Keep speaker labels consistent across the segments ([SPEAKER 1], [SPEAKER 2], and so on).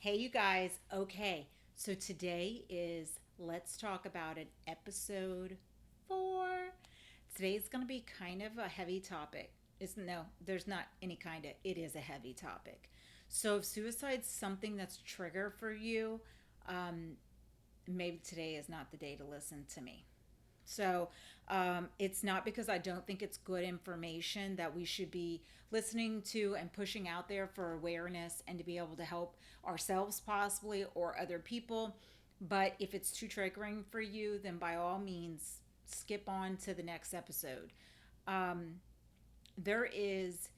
[SPEAKER 1] Hey, you guys. Okay, so today is Let's Talk About It, episode 4. Today's going to be kind of a heavy topic. It's no, there's not any kind of, it is a heavy topic. So if suicide's something that's trigger for you, um, maybe today is not the day to listen to me. So it's not because I don't think it's good information that we should be listening to and pushing out there for awareness and to be able to help ourselves possibly or other people. But if it's too triggering for you, then by all means, skip on to the next episode. Um, there is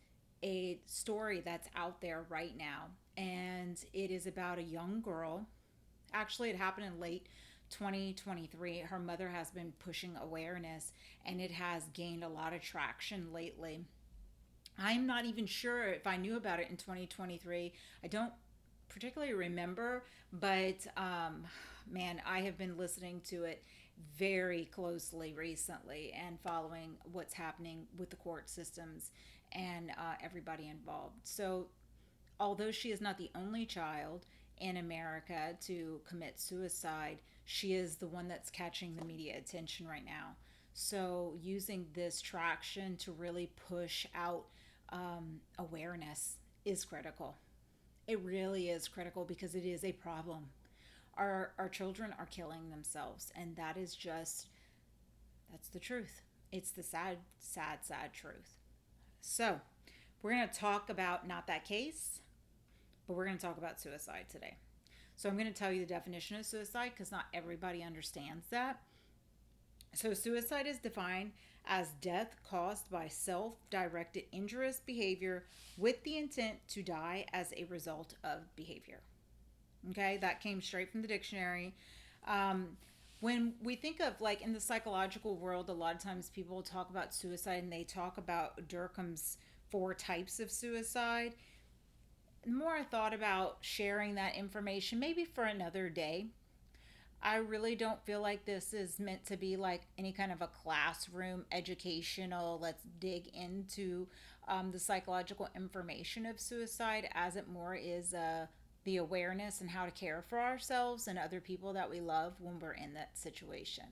[SPEAKER 1] a story that's out there right now, and it is about a young girl. Actually, it happened in late 2023. Her mother has been pushing awareness, and it has gained a lot of traction lately. I'm not even sure if I knew about it in 2023. I don't particularly remember, but man, I have been listening to it very closely recently and following what's happening with the court systems and everybody involved. So although she is not the only child in America to commit suicide, she is the one that's catching the media attention right now. So, using this traction to really push out awareness is critical. It really is critical because it is a problem. Our children are killing themselves, and that is just, that's the truth. It's the sad, sad, sad truth. So, we're going to talk about not that case, but we're going to talk about suicide today. So I'm going to tell you the definition of suicide because not everybody understands that. So suicide is defined as death caused by self-directed injurious behavior with the intent to die as a result of behavior. Okay, that came straight from the dictionary. Um, when we think of like in the psychological world, a lot of times people talk about suicide and they talk about Durkheim's four types of suicide. The more I thought about sharing that information, maybe for another day, I really don't feel like this is meant to be like any kind of a classroom educational, let's dig into the psychological information of suicide, as it more is the awareness and how to care for ourselves and other people that we love when we're in that situation.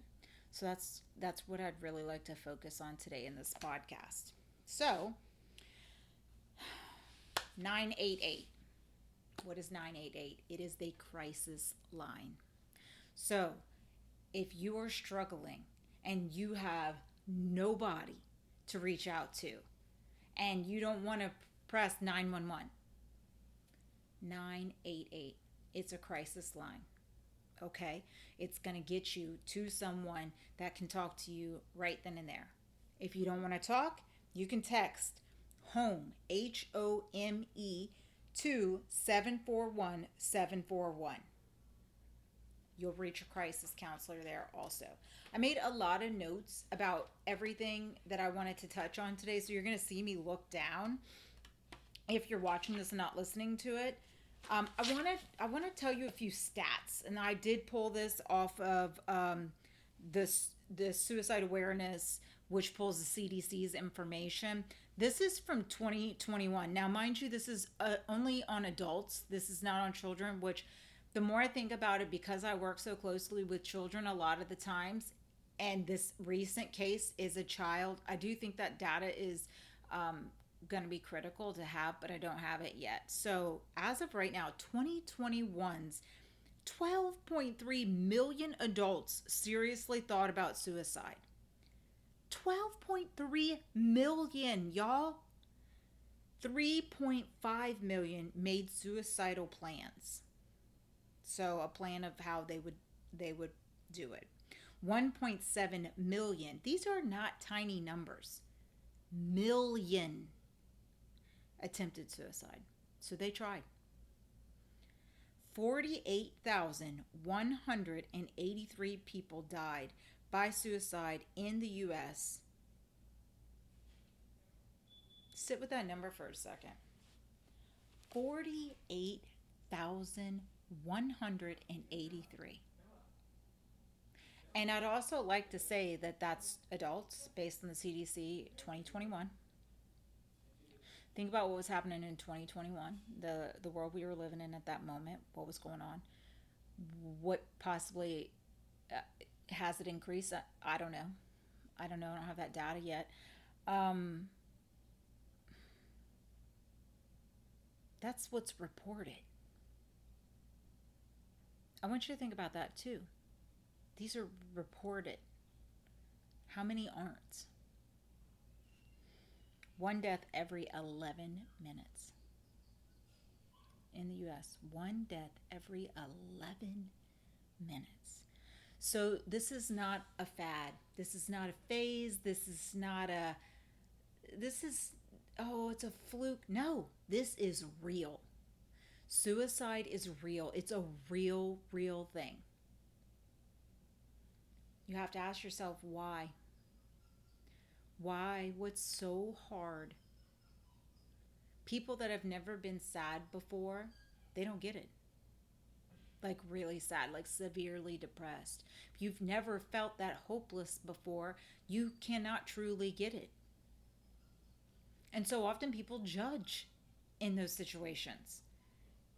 [SPEAKER 1] So that's what I'd really like to focus on today in this podcast. So 988. What is 988? It is the crisis line. So, if you are struggling and you have nobody to reach out to and you don't want to press 911, 988. It's a crisis line. Okay? It's going to get you to someone that can talk to you right then and there. If you don't want to talk, you can text HOME, HOME, to 741 741. You'll reach a crisis counselor there also. I made a lot of notes about everything that I wanted to touch on today, so you're going to see me look down if you're watching this and not listening to it. I want to tell you a few stats, and I did pull this off of this suicide awareness, which pulls the CDC's information. This is from 2021. Now, mind you, this is only on adults. This is not on children. Which, the more I think about it, because I work so closely with children a lot of the times, and this recent case is a child, I do think that data is going to be critical to have, but I don't have it yet. So as of right now, 2021's 12.3 million adults seriously thought about suicide. 12.3 million, y'all. 3.5 million made suicidal plans. So a plan of how they would do it. 1.7 million. These are not tiny numbers. Million attempted suicide. So they tried. 48,183 people died by suicide in the US. Sit with that number for a second. 48,183. And I'd also like to say that that's adults based on the CDC 2021. Think about what was happening in 2021, the world we were living in at that moment, what was going on, what possibly uh, has it increased. I don't know. I don't know. I don't have that data yet. Um, that's what's reported. I want you to think about that too. These are reported. How many aren't? One death every 11 minutes in the US. One death every 11 minutes. So this is not a fad. This is not a phase. This is not a, this is, oh, it's a fluke. No, this is real. Suicide is real. It's a real, real thing. You have to ask yourself why. Why? What's so hard? People that have never been sad before, they don't get it. Like really sad, like severely depressed. If you've never felt that hopeless before, you cannot truly get it. And so often people judge in those situations.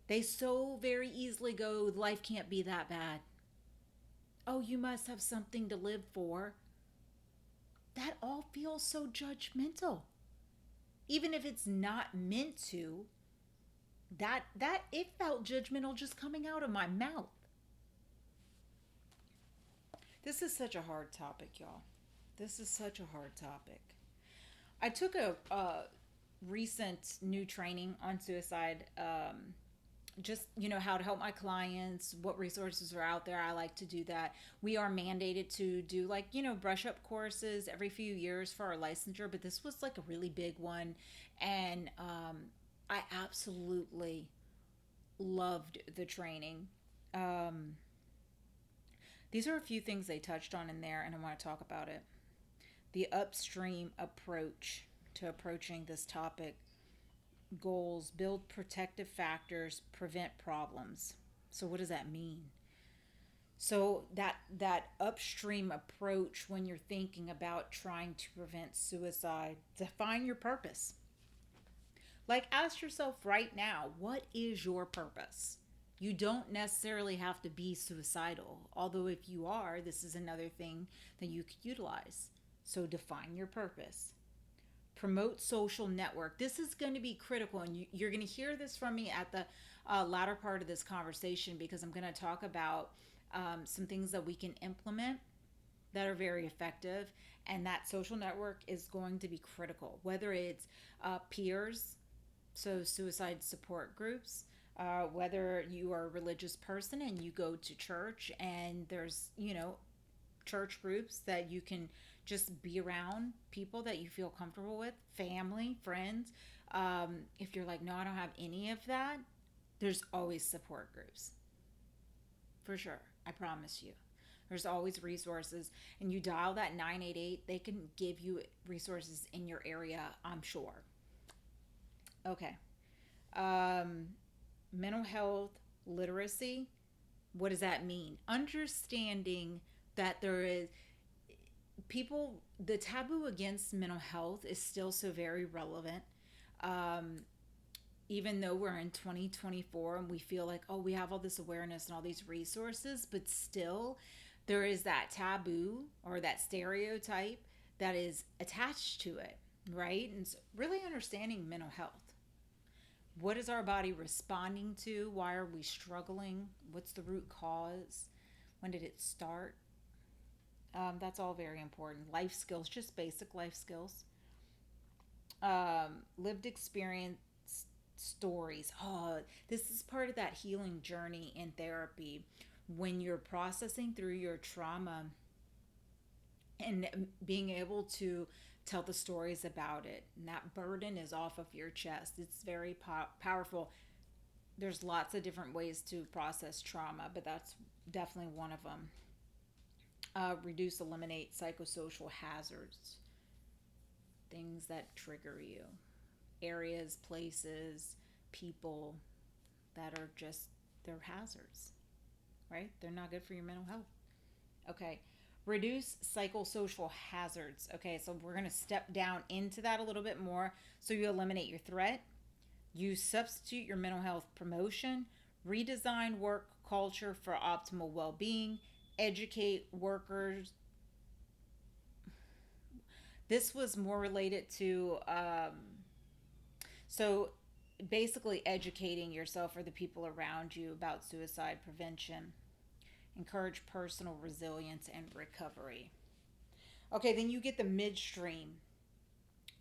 [SPEAKER 1] They so very easily go, life can't be that bad. Oh, you must have something to live for. That all feels so judgmental. Even if it's not meant to, that it felt judgmental just coming out of my mouth. This is such a hard topic, y'all. This is such a hard topic. I took a recent new training on suicide. Just how to help my clients, what resources are out there. I like to do that. We are mandated to do like brush up courses every few years for our licensure, but this was like a really big one, and I absolutely loved the training. um, these are a few things they touched on in there, and I want to talk about it. The upstream approach to approaching this topic: goals, build protective factors, prevent problems. So what does that mean? So that upstream approach, when you're thinking about trying to prevent suicide, define your purpose. Like, ask yourself right now, what is your purpose? You don't necessarily have to be suicidal, although if you are, this is another thing that you could utilize. So define your purpose. Promote social network. This is going to be critical, and you're going to hear this from me at the latter part of this conversation, because I'm going to talk about some things that we can implement that are very effective, and that social network is going to be critical, whether it's peers, so suicide support groups, whether you are a religious person and you go to church and there's church groups that you can just be around, people that you feel comfortable with, family, friends. If you're like, no, I don't have any of that, there's always support groups. For sure. I promise you. There's always resources. And you dial that 988, they can give you resources in your area, I'm sure. Okay. Um, Mental health literacy. What does that mean? Understanding that there is people, the taboo against mental health is still so very relevant. Um, Even though we're in 2024 and we feel like, oh, we have all this awareness and all these resources, but still there is that taboo or that stereotype that is attached to it, right? And so really understanding mental health. What is our body responding to? Why are we struggling? What's the root cause? When did it start? That's all very important. Life skills, just basic life skills. Lived experience stories. Oh, this is part of that healing journey in therapy. When you're processing through your trauma and being able to tell the stories about it, and that burden is off of your chest. It's very powerful. There's lots of different ways to process trauma, but that's definitely one of them. Reduce, eliminate psychosocial hazards, things that trigger you, areas, places, people that are just, they're hazards, right? They're not good for your mental health. Okay. Reduce psychosocial hazards. Okay, so we're going to step down into that a little bit more. So you eliminate your threat, you substitute your mental health promotion, redesign work culture for optimal well being, educate workers. This was more related to, so basically educating yourself or the people around you about suicide prevention, encourage personal resilience and recovery. Okay, then you get the midstream,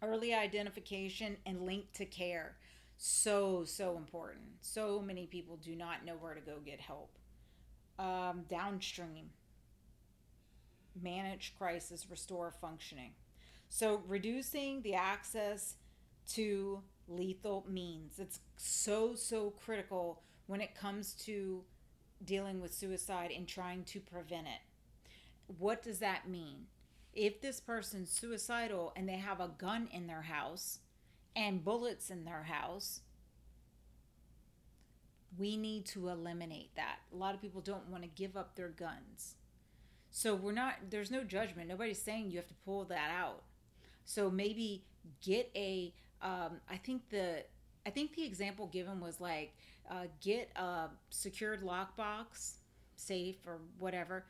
[SPEAKER 1] early identification and link to care. So important. So many people do not know where to go get help. Downstream, manage crisis, restore functioning. So reducing the access to lethal means. It's so critical when it comes to dealing with suicide and trying to prevent it. What does that mean? If this person's suicidal and they have a gun in their house and bullets in their house, we need to eliminate that. A lot of people don't want to give up their guns. So there's no judgment. Nobody's saying you have to pull that out. So maybe get a, I think the example given was like, get a secured lockbox, safe or whatever,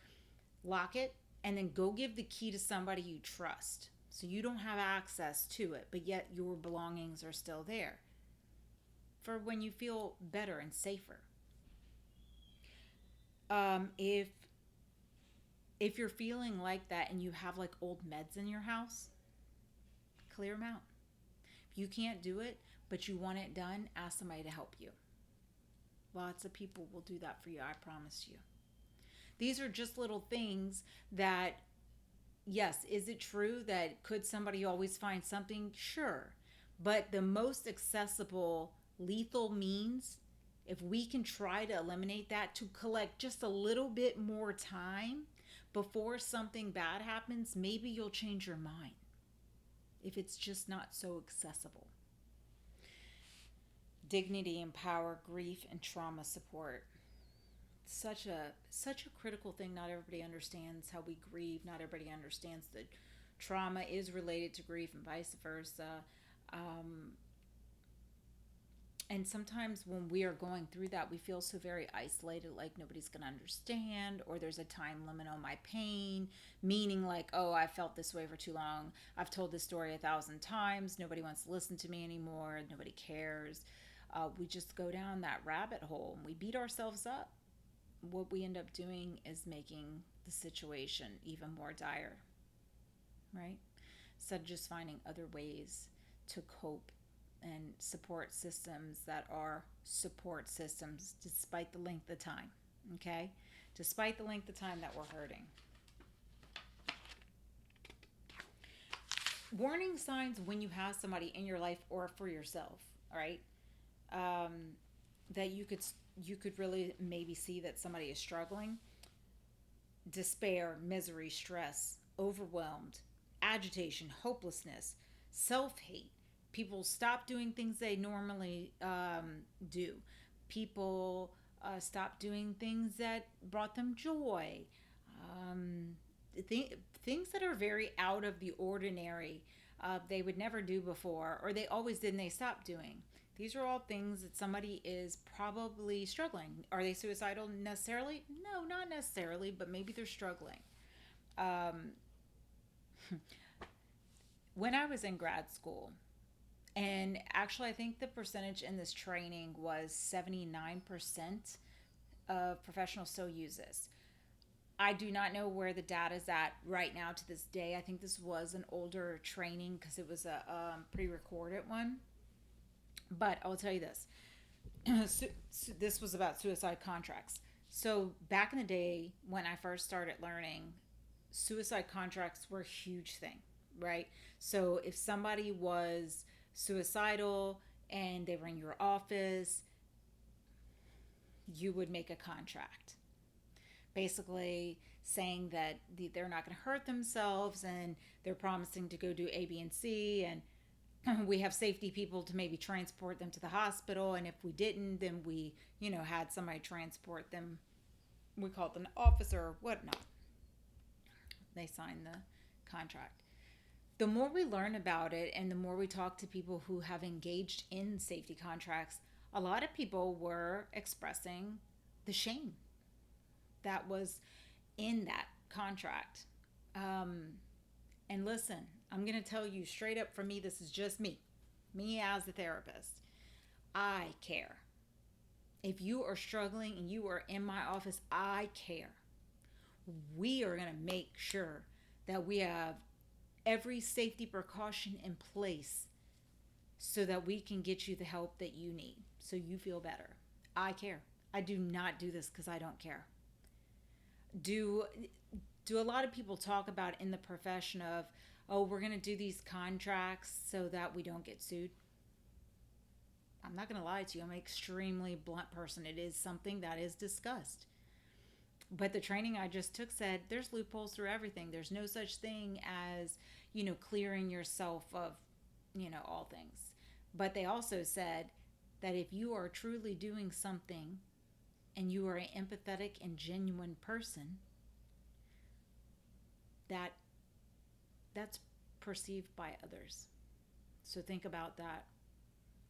[SPEAKER 1] lock it, and then go give the key to somebody you trust. So you don't have access to it, but yet your belongings are still there for when you feel better and safer. If you're feeling like that and you have like old meds in your house, clear them out. If you can't do it, but you want it done, ask somebody to help you. Lots of people will do that for you, I promise you. These are just little things that, yes, is it true that could somebody always find something? Sure. But the most accessible lethal means, if we can try to eliminate that to collect just a little bit more time before something bad happens, maybe you'll change your mind if it's just not so accessible. Dignity and power, grief and trauma support. Such a critical thing. Not everybody understands how we grieve. Not everybody understands that trauma is related to grief and vice versa. Um, and sometimes when we are going through that, we feel so very isolated, like nobody's going to understand, or there's a time limit on my pain, meaning like, oh, I felt this way for too long. I've told this story 1,000 times. Nobody wants to listen to me anymore. Nobody cares. We just go down that rabbit hole and we beat ourselves up. What we end up doing is making the situation even more dire, right? Instead of just finding other ways to cope and support systems that are support systems despite the length of time, okay? Despite the length of time that we're hurting. Warning signs when you have somebody in your life or for yourself, all right? That you could really maybe see that somebody is struggling. Despair, misery, stress, overwhelmed, agitation, hopelessness, self-hate. People stop doing things they normally do. People stop doing things that brought them joy. Um, Things that are very out of the ordinary, they would never do before, or they always did and they stopped doing. These are all things that somebody is probably struggling. Are they suicidal necessarily? No, not necessarily, but maybe they're struggling. Um, when I was in grad school, and actually, I think the percentage in this training was 79% of professionals still use this. I do not know where the data is at right now to this day. I think this was an older training because it was a pre-recorded one. But I'll tell you this. This was about suicide contracts. So back in the day when I first started learning, suicide contracts were a huge thing, right? So if somebody was suicidal and they were in your office, you would make a contract. Basically saying that they're not going to hurt themselves and they're promising to go do A, B, and C, and we have safety people to maybe transport them to the hospital, and if we didn't, then we had somebody transport them. We called them an officer or whatnot. they sign the contract. The more we learn about it and the more we talk to people who have engaged in safety contracts, a lot of people were expressing the shame that was in that contract. Um, and listen, I'm going to tell you straight up, for me, this is just me as a therapist. I care. If you are struggling and you are in my office, I care. We are going to make sure that we have every safety precaution in place so that we can get you the help that you need so you feel better. I care. I do not do this because I don't care. Do do a lot of people talk about in the profession of, oh, we're going to do these contracts so that we don't get sued? I'm not going to lie to you. I'm an extremely blunt person. It is something that is discussed. But the training I just took said there's loopholes through everything. There's no such thing as, clearing yourself of, all things. But they also said that if you are truly doing something and you are an empathetic and genuine person, that that's perceived by others. So think about that.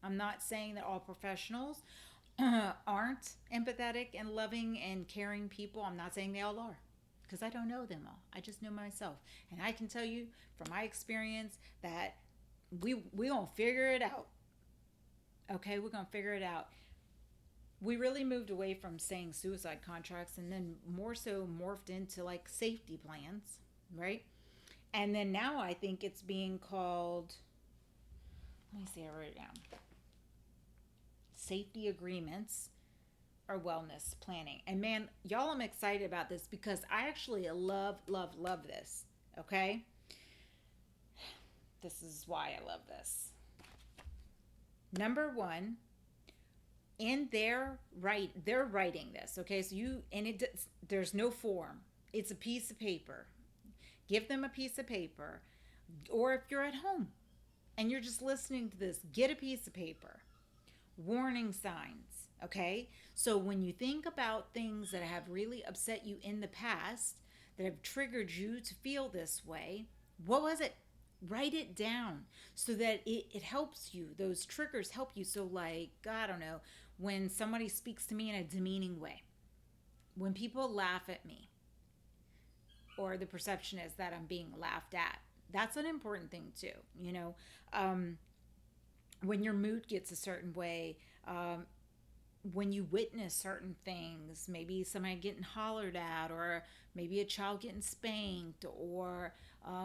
[SPEAKER 1] I'm not saying that all professionals aren't empathetic and loving and caring people. I'm not saying they all are because I don't know them all. I just know myself. And I can tell you from my experience that we going to figure it out. Okay, we're going to figure it out. We really moved away from saying suicide contracts and then more so morphed into like safety plans, right? And then now I think it's being called, let me see, I wrote it down, safety agreements or wellness planning. And man, y'all, I'm excited about this because I actually love, love, love this. Okay? This is why I love this. Number one, in they're writing this. Okay, so there's no form. It's a piece of paper. Give them a piece of paper, or if you're at home and you're just listening to this, get a piece of paper. Warning signs, okay? So when you think about things that have really upset you in the past, that have triggered you to feel this way, what was it? Write it down so that it helps you. Those triggers help you. So, like, I don't know, when somebody speaks to me in a demeaning way, when people laugh at me, or the perception is that I'm being laughed at, that's an important thing, too, Um, when your mood gets a certain way, when you witness certain things, maybe somebody getting hollered at, or maybe a child getting spanked, or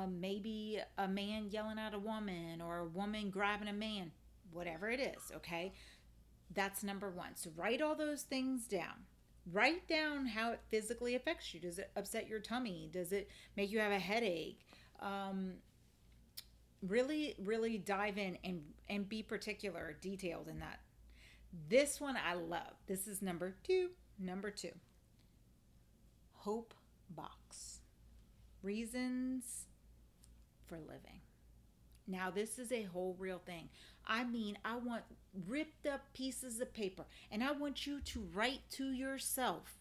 [SPEAKER 1] maybe a man yelling at a woman, or a woman grabbing a man, whatever it is, okay? That's number one. So write all those things down. Write down how it physically affects you. Does it upset your tummy? Does it make you have a headache? Um, really, really dive in and be particular, detailed in that. This one I love. This is number two. Number two, hope box, reasons for living. Now, this is a whole real thing. I mean, I want ripped up pieces of paper and I want you to write to yourself.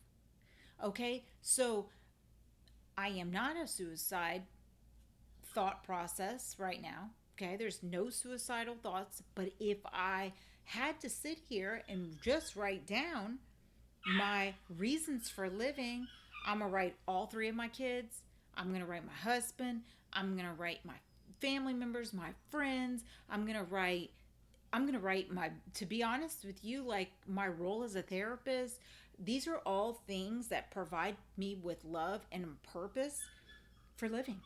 [SPEAKER 1] Okay, so I am not a suicide thought process right now. Okay, there's no suicidal thoughts, but if I had to sit here and just write down my reasons for living, I'm gonna write all three of my kids. I'm gonna write my husband. I'm gonna write my family members, my friends. I'm gonna write my, to be honest with you, like my role as a therapist. These are all things that provide me with love and purpose for living.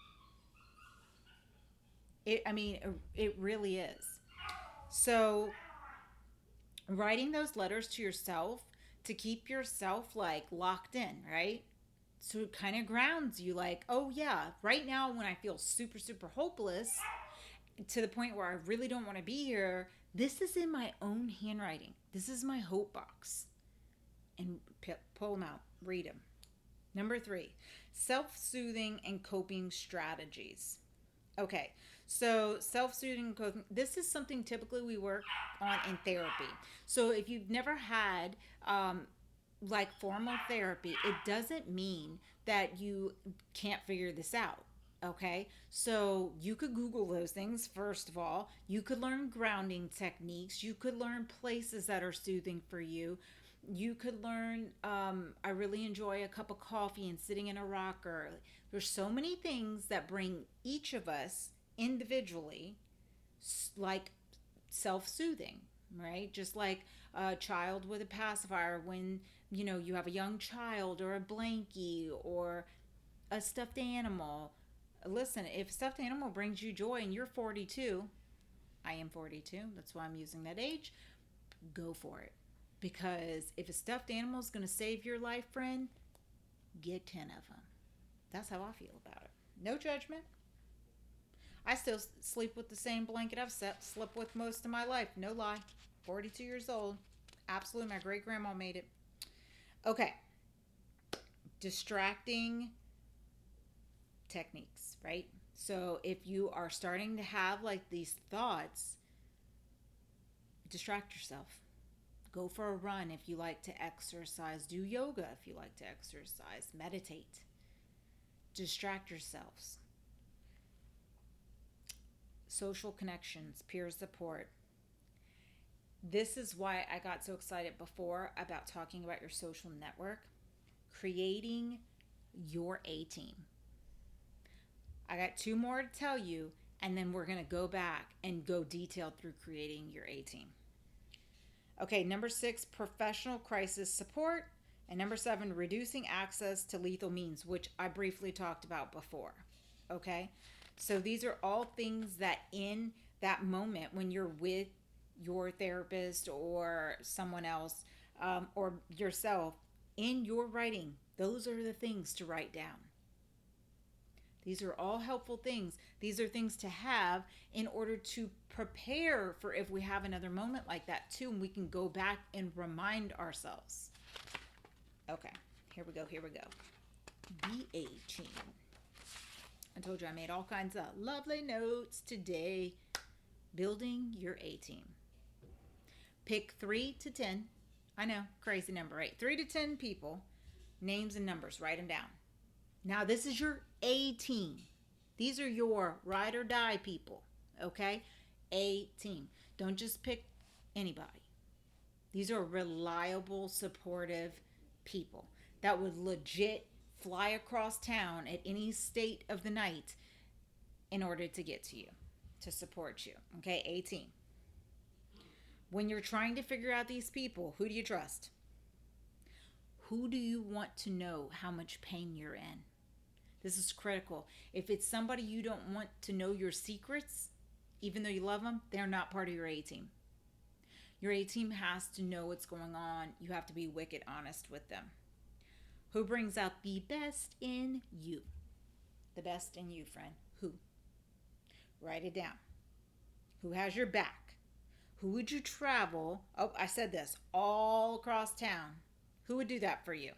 [SPEAKER 1] It really is. So, writing those letters to yourself to keep yourself like locked in, right? So it kind of grounds you, like, oh yeah, right now when I feel super, super hopeless to the point where I really don't want to be here, this is in my own handwriting. This is my hope box. And pull them out, read them. Number three, self soothing and coping strategies. Okay, so self-soothing coping, this is something typically we work on in therapy. So if you've never had like formal therapy, it doesn't mean that you can't figure this out. Okay, so you could Google those things first of all. You could learn grounding techniques. You could learn places that are soothing for you. You could learn, I really enjoy a cup of coffee and sitting in a rocker. There's so many things that bring each of us individually, like self soothing, right? Just like a child with a pacifier, when you have a young child or a blankie or a stuffed animal. Listen, if stuffed animal brings you joy and you're 42, I am 42, that's why I'm using that age, go for it. Because if a stuffed animal is going to save your life, friend, get 10 of them. That's how I feel about it. No judgment. I still sleep with the same blanket I've slept with most of my life. No lie. 42 years old. Absolutely, my great grandma made it. Okay. Distracting techniques, right? So if you are starting to have like these thoughts, distract yourself. Go for a run if you like to exercise. Do yoga if you like to exercise. Meditate. Distract yourselves. Social connections, peer support. This is why I got so excited before about talking about your social network. Creating your A team. I got two more to tell you, and then we're going to go back and go detailed through creating your A team. Okay, number 6, professional crisis support. And number 7, reducing access to lethal means, which I briefly talked about before. Okay, so these are all things that in that moment when you're with your therapist or someone else, or yourself, in your writing, those are the things to write down. These are all helpful things. These are things to have in order to prepare for if we have another moment like that too, and we can go back and remind ourselves. Okay, here we go. Be a team. I told you I made all kinds of lovely notes today. Building your A team. Pick 3 to 10. I know, crazy number, right? 3 to 10 people, names and numbers, write them down. Now, this is your A team. These are your ride or die people, okay? A team. Don't just pick anybody. These are reliable, supportive people that would legit fly across town at any state of the night in order to get to you, to support you, okay? A team. When you're trying to figure out these people, who do you trust? Who do you want to know how much pain you're in? This is critical. If it's somebody you don't want to know your secrets, even though you love them, they're not part of your A team. Your A team has to know what's going on. You have to be wicked honest with them. Who brings out the best in you? The best in you, friend. Who? Write it down. Who has your back? Who would you travel? Oh, I said this. All across town. Who would do that for you?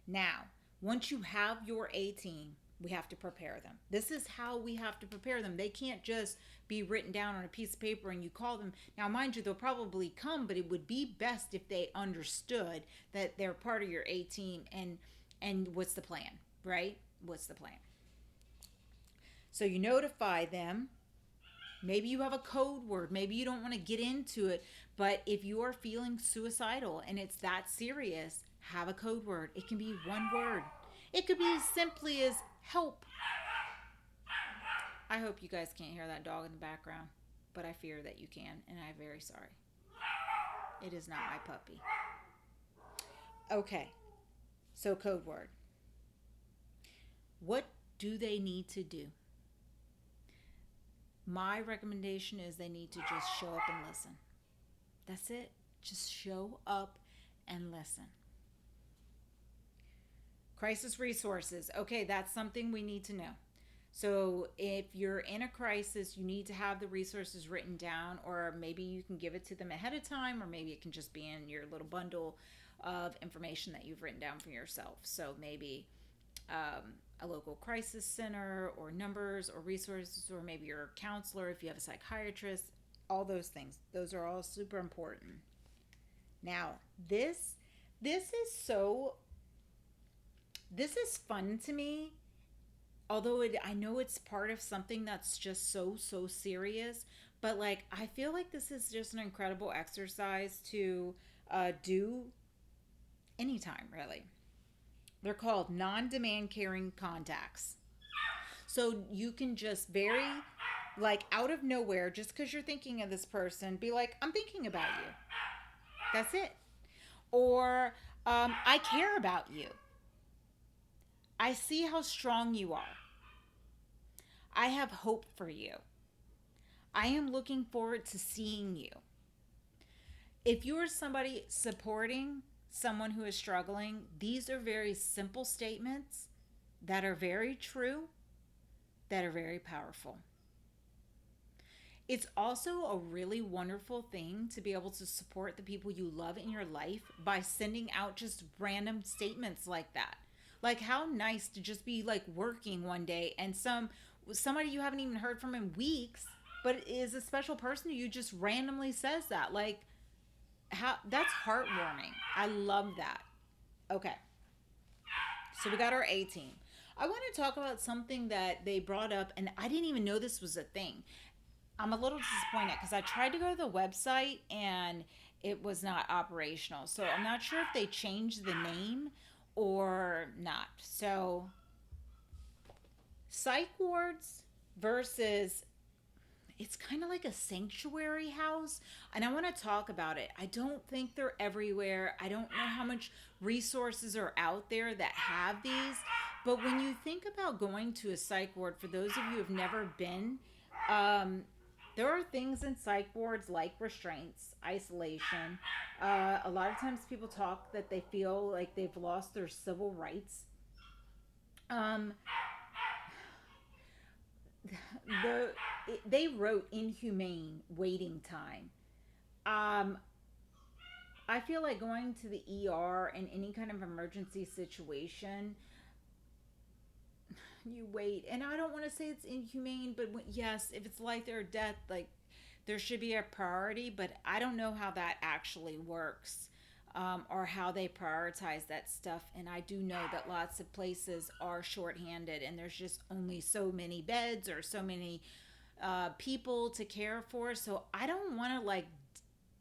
[SPEAKER 1] Now, once you have your A team, we have to prepare them. This is how we have to prepare them. They can't just be written down on a piece of paper and you call them. Now, mind you, they'll probably come, but it would be best if they understood that they're part of your A team and what's the plan, right? What's the plan? So you notify them. Maybe you have a code word. Maybe you don't want to get into it, but if you are feeling suicidal and it's that serious, have a code word. It can be one word. It could be as simply as help. I hope you guys can't hear that dog in the background, but I fear that you can, and I'm very sorry. It is not my puppy. Okay, so code word. What do they need to do? My recommendation is they need to just show up and listen. That's it. Just show up and listen. Crisis resources. Okay, that's something we need to know. So if you're in a crisis, you need to have the resources written down, or maybe you can give it to them ahead of time, or maybe it can just be in your little bundle of information that you've written down for yourself. So maybe a local crisis center, or numbers, or resources, or maybe your counselor if you have a psychiatrist. All those things. Those are all super important. Now, this is fun to me although I know it's part of something that's just so serious, but like I feel like this is just an incredible exercise to do anytime, really. They're called non-demand carrying contacts. So you can just very, like, out of nowhere, just because you're thinking of this person, be like, I'm thinking about you. That's it. Or I care about you. I see how strong you are. I have hope for you. I am looking forward to seeing you. If you are somebody supporting someone who is struggling, these are very simple statements that are very true, that are very powerful. It's also a really wonderful thing to be able to support the people you love in your life by sending out just random statements like that. Like how nice to just be like working one day and somebody you haven't even heard from in weeks, but is a special person to you, just randomly says that. Like how that's heartwarming. I love that. Okay. So we got our A team. I want to talk about something that they brought up, and I didn't even know this was a thing. I'm a little disappointed because I tried to go to the website and it was not operational. So I'm not sure if they changed the name or not. So, psych wards versus, it's kind of like a sanctuary house, and I want to talk about it. I don't think they're everywhere. I don't know how much resources are out there that have these, but when you think about going to a psych ward, for those of you who have never been, um, there are things in psych wards like restraints, isolation. A lot of times people talk that they feel like they've lost their civil rights. Um, the they wrote inhumane waiting time. Um, I feel like going to the ER in any kind of emergency situation, you wait. And I don't want to say it's inhumane, but yes, if it's life or death, like there should be a priority, but I don't know how that actually works. Or how they prioritize that stuff. And I do know that lots of places are shorthanded and there's just only so many beds or so many people to care for. So I don't want to like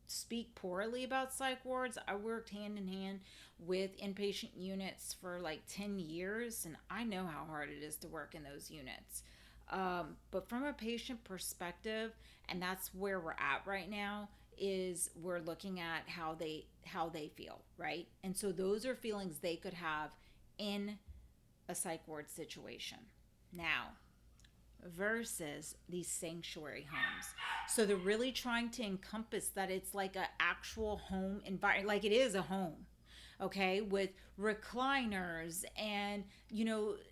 [SPEAKER 1] speak poorly about psych wards. I worked hand in hand with inpatient units for like 10 years, and I know how hard it is to work in those units. But from a patient perspective, and that's where we're at right now, is we're looking at how they feel, right? And so those are feelings they could have in a psych ward situation. Now, versus these sanctuary homes. So they're really trying to encompass that it's like an actual home environment, like it is a home, okay, with recliners and,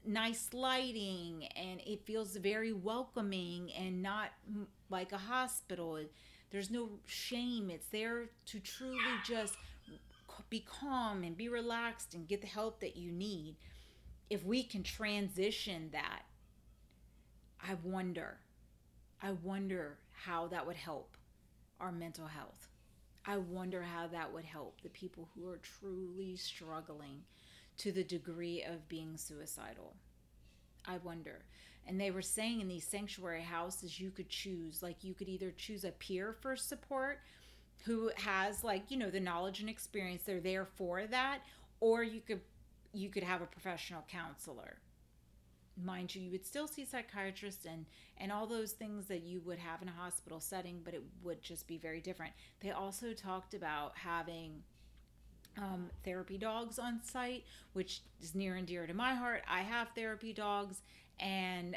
[SPEAKER 1] nice lighting, and it feels very welcoming and not like a hospital. There's no shame. It's there to truly just be calm and be relaxed and get the help that you need. If we can transition that, I wonder, I wonder how that would help our mental health. I wonder how that would help the people who are truly struggling to the degree of being suicidal. I wonder. And they were saying in these sanctuary houses, you could choose, like, you could either choose a peer for support who has, like, the knowledge and experience, they're there for that, or you could have a professional counselor. Mind you, you would still see psychiatrists and all those things that you would have in a hospital setting, but it would just be very different. They also talked about having therapy dogs on site, which is near and dear to my heart. I have therapy dogs, and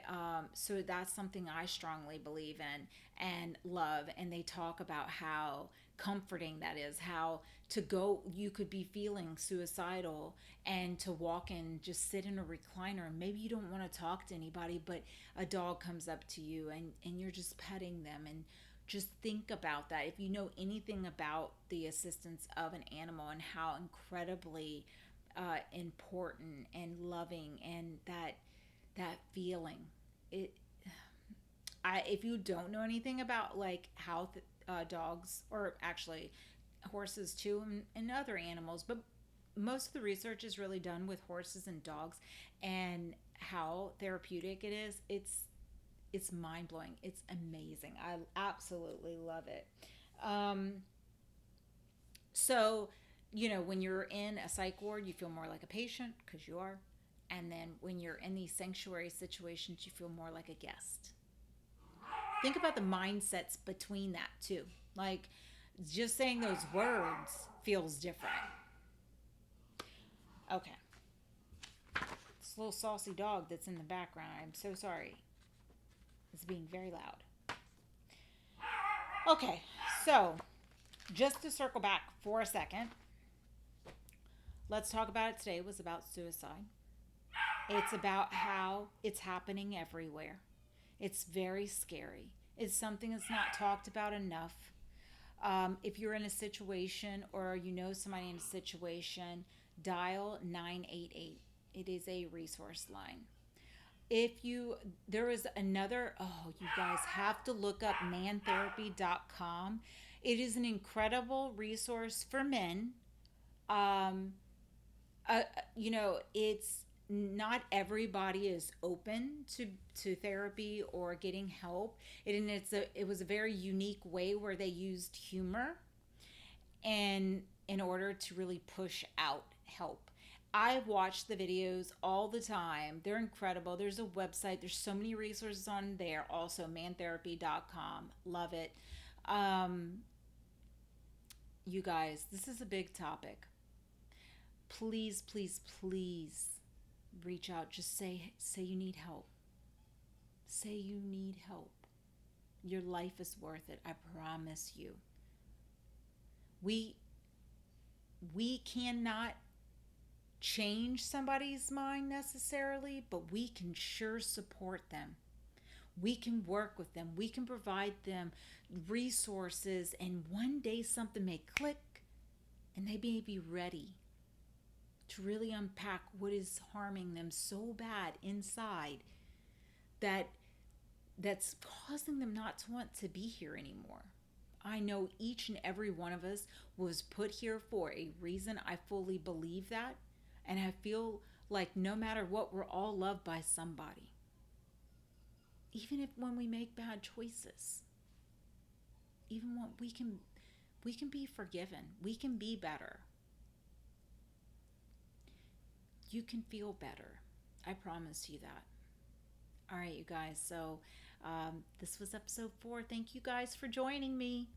[SPEAKER 1] so that's something I strongly believe in and love. And they talk about how comforting that is, how to go, you could be feeling suicidal and to walk and just sit in a recliner, and maybe you don't want to talk to anybody, but a dog comes up to you and you're just petting them. And just think about that. If you know anything about the assistance of an animal and how incredibly important and loving, and that feeling, it if you don't know anything about like how dogs, or actually horses too, and other animals, but most of the research is really done with horses and dogs, and how therapeutic it is. It's mind blowing. It's amazing. I absolutely love it. Um, so, when you're in a psych ward, you feel more like a patient because you are. And then when you're in these sanctuary situations, you feel more like a guest. Think about the mindsets between that, too. Like, just saying those words feels different. Okay. This little saucy dog that's in the background, I'm so sorry. It's being very loud. Okay, so just to circle back for a second, let's talk about it today. It was about suicide. It's about how it's happening everywhere. It's very scary. It's something that's not talked about enough. If you're in a situation or you know somebody in a situation, dial 988. It is a resource line. If you, there is another, oh, you guys have to look up mantherapy.com. It is an incredible resource for men. Um, it's not everybody is open to therapy or getting help. It was a very unique way where they used humor and in order to really push out help. I watch the videos all the time. They're incredible. There's a website. There's so many resources on there. Also, mantherapy.com. Love it. Um, you guys, this is a big topic. Please, please, please reach out. Just say you need help. Say you need help. Your life is worth it. I promise you. We we cannot change somebody's mind necessarily, but we can sure support them. We can work with them. We can provide them resources, and one day something may click and they may be ready to really unpack what is harming them so bad inside that that's causing them not to want to be here anymore. I know each and every one of us was put here for a reason. I fully believe that. And I feel like no matter what, we're all loved by somebody. Even if when we make bad choices, even when we can be forgiven. We can be better. You can feel better. I promise you that. All right, you guys. So this was episode 4. Thank you guys for joining me.